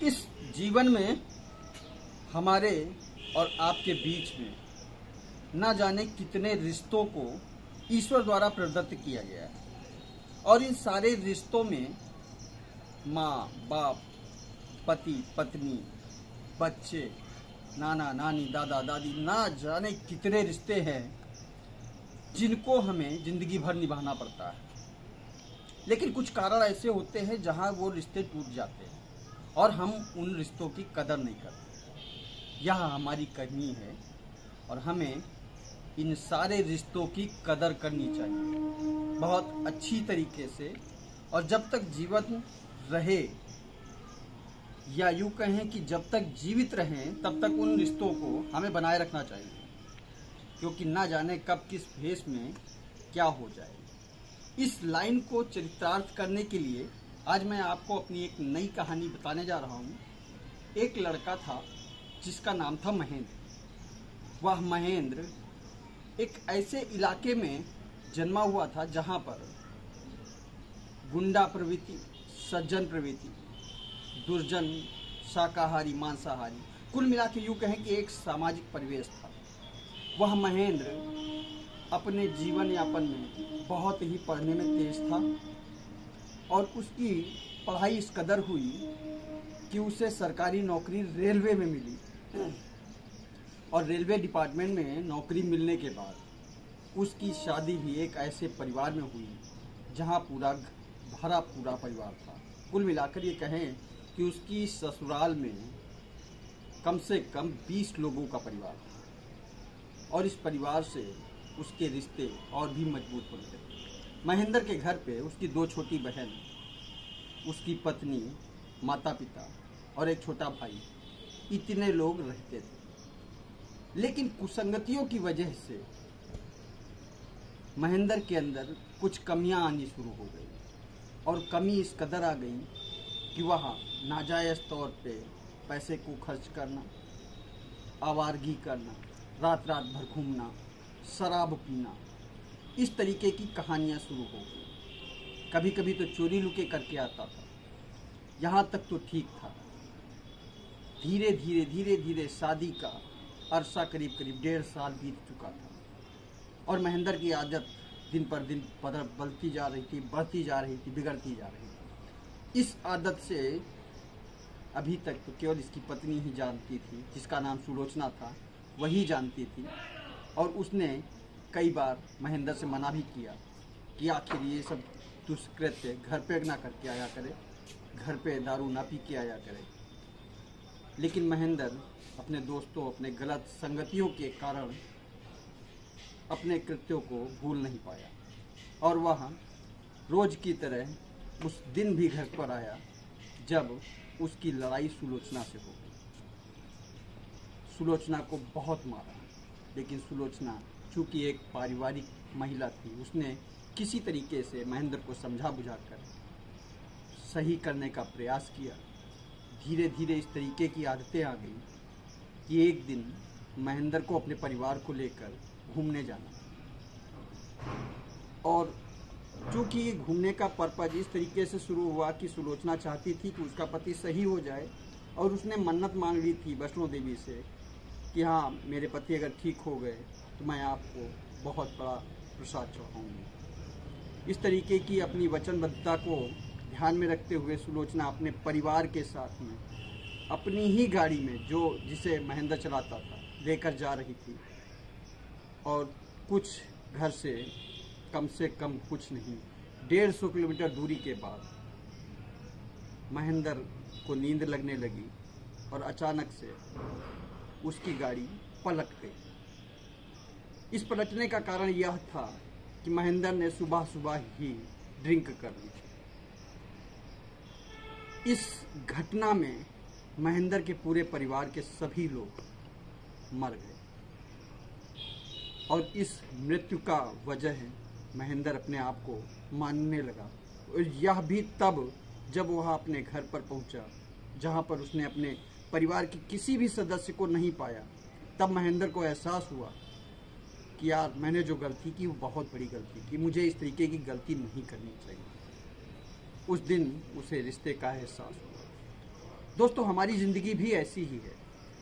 इस जीवन में हमारे और आपके बीच में ना जाने कितने रिश्तों को ईश्वर द्वारा प्रदत्त किया गया है और इन सारे रिश्तों में माँ बाप, पति पत्नी, बच्चे, नाना नानी, दादा दादी, ना जाने कितने रिश्ते हैं जिनको हमें जिंदगी भर निभाना पड़ता है। लेकिन कुछ कारण ऐसे होते हैं जहाँ वो रिश्ते टूट जाते हैं और हम उन रिश्तों की कदर नहीं करते। यह हमारी कमी है और हमें इन सारे रिश्तों की कदर करनी चाहिए बहुत अच्छी तरीके से। और जब तक जीवन रहे या यूँ कहें कि जब तक जीवित रहें तब तक उन रिश्तों को हमें बनाए रखना चाहिए, क्योंकि ना जाने कब किस भेष में क्या हो जाए। इस लाइन को चरितार्थ करने के लिए आज मैं आपको अपनी एक नई कहानी बताने जा रहा हूँ। एक लड़का था जिसका नाम था महेंद्र। वह महेंद्र एक ऐसे इलाके में जन्मा हुआ था जहाँ पर गुंडा प्रवृत्ति, सज्जन प्रवृत्ति, दुर्जन, शाकाहारी, मांसाहारी, कुल मिला के यूँ कहें कि एक सामाजिक परिवेश था। वह महेंद्र अपने जीवन यापन में बहुत ही पढ़ने में तेज था और उसकी पढ़ाई इस कदर हुई कि उसे सरकारी नौकरी रेलवे में मिली। और रेलवे डिपार्टमेंट में नौकरी मिलने के बाद उसकी शादी भी एक ऐसे परिवार में हुई जहां पूरा भरा पूरा परिवार था। कुल मिलाकर ये कहें कि उसकी ससुराल में कम से कम 20 लोगों का परिवार था और इस परिवार से उसके रिश्ते और भी मजबूत हो गए। महेंद्र के घर पे उसकी 2 छोटी बहन, उसकी पत्नी, माता पिता और एक छोटा भाई, इतने लोग रहते थे। लेकिन कुसंगतियों की वजह से महेंद्र के अंदर कुछ कमियां आनी शुरू हो गई और कमी इस कदर आ गई कि वह नाजायज़ तौर पे पैसे को खर्च करना, आवारगी करना, रात रात भर घूमना, शराब पीना, इस तरीके की कहानियां शुरू हो गई। कभी कभी तो चोरी लुके करके आता था। यहाँ तक तो ठीक था। धीरे धीरे शादी का अरसा करीब 1.5 साल बीत चुका था और महेंद्र की आदत दिन पर दिन बदलती जा रही थी, बढ़ती जा रही थी, बिगड़ती जा रही थी। इस आदत से अभी तक तो केवल इसकी पत्नी ही जानती थी, जिसका नाम सुलोचना था, वही जानती थी। और उसने कई बार महेंद्र से मना भी किया कि आखिर ये सब दुष्कृत्य घर पे ना करके आया करे, घर पे दारू ना पी के आया करे। लेकिन महेंद्र अपने दोस्तों, अपने गलत संगतियों के कारण अपने कृत्यों को भूल नहीं पाया और वह रोज की तरह उस दिन भी घर पर आया जब उसकी लड़ाई सुलोचना से हो गई। सुलोचना को बहुत मारा, लेकिन सुलोचना चूँकि एक पारिवारिक महिला थी, उसने किसी तरीके से महेंद्र को समझा बुझाकर सही करने का प्रयास किया। धीरे धीरे इस तरीके की आदतें आ गई कि एक दिन महेंद्र को अपने परिवार को लेकर घूमने जाना, और चूँकि ये घूमने का पर्पज इस तरीके से शुरू हुआ कि सुलोचना चाहती थी कि उसका पति सही हो जाए और उसने मन्नत मांग ली थी वैष्णो देवी से कि हाँ, मेरे पति अगर ठीक हो गए तो मैं आपको बहुत बड़ा प्रसाद चढ़ाऊँगी। इस तरीके की अपनी वचनबद्धता को ध्यान में रखते हुए सुलोचना अपने परिवार के साथ में अपनी ही गाड़ी में, जो जिसे महेंद्र चलाता था, लेकर जा रही थी। और कुछ घर से कम कुछ नहीं 150 किलोमीटर दूरी के बाद महेंद्र को नींद लगने लगी और अचानक से उसकी गाड़ी पलट गई। इस पलटने का कारण यह था कि महेंद्र ने सुबह सुबह ही ड्रिंक कर ली थी। इस घटना में महेंद्र के पूरे परिवार के सभी लोग मर गए और इस मृत्यु का वजह महेंद्र अपने आप को मानने लगा। और यह भी तब जब वह अपने घर पर पहुंचा, जहां पर उसने अपने परिवार के किसी भी सदस्य को नहीं पाया। तब महेंद्र को एहसास हुआ कि यार, मैंने जो गलती की वो बहुत बड़ी गलती की, मुझे इस तरीके की गलती नहीं करनी चाहिए। उस दिन उसे रिश्ते का एहसास हुआ। दोस्तों, हमारी ज़िंदगी भी ऐसी ही है।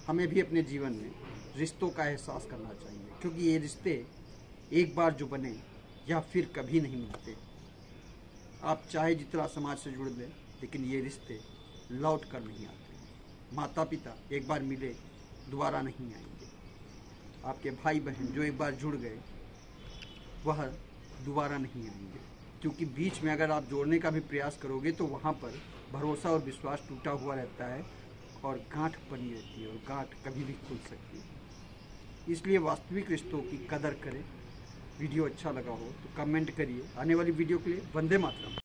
हमें भी अपने जीवन में रिश्तों का एहसास करना चाहिए, क्योंकि ये रिश्ते एक बार जो बने या फिर कभी नहीं मिलते। आप चाहे जितना समाज से जुड़ लें, लेकिन ये रिश्ते लौट कर नहीं आते। माता पिता एक बार मिले, दोबारा नहीं आएंगे। आपके भाई बहन जो एक बार जुड़ गए, वह दोबारा नहीं आएंगे, क्योंकि बीच में अगर आप जोड़ने का भी प्रयास करोगे तो वहाँ पर भरोसा और विश्वास टूटा हुआ रहता है और गांठ बनी रहती है, और गांठ कभी भी खुल सकती है। इसलिए वास्तविक रिश्तों की कदर करें। वीडियो अच्छा लगा हो तो कमेंट करिए। आने वाली वीडियो के लिए वंदे मातरम।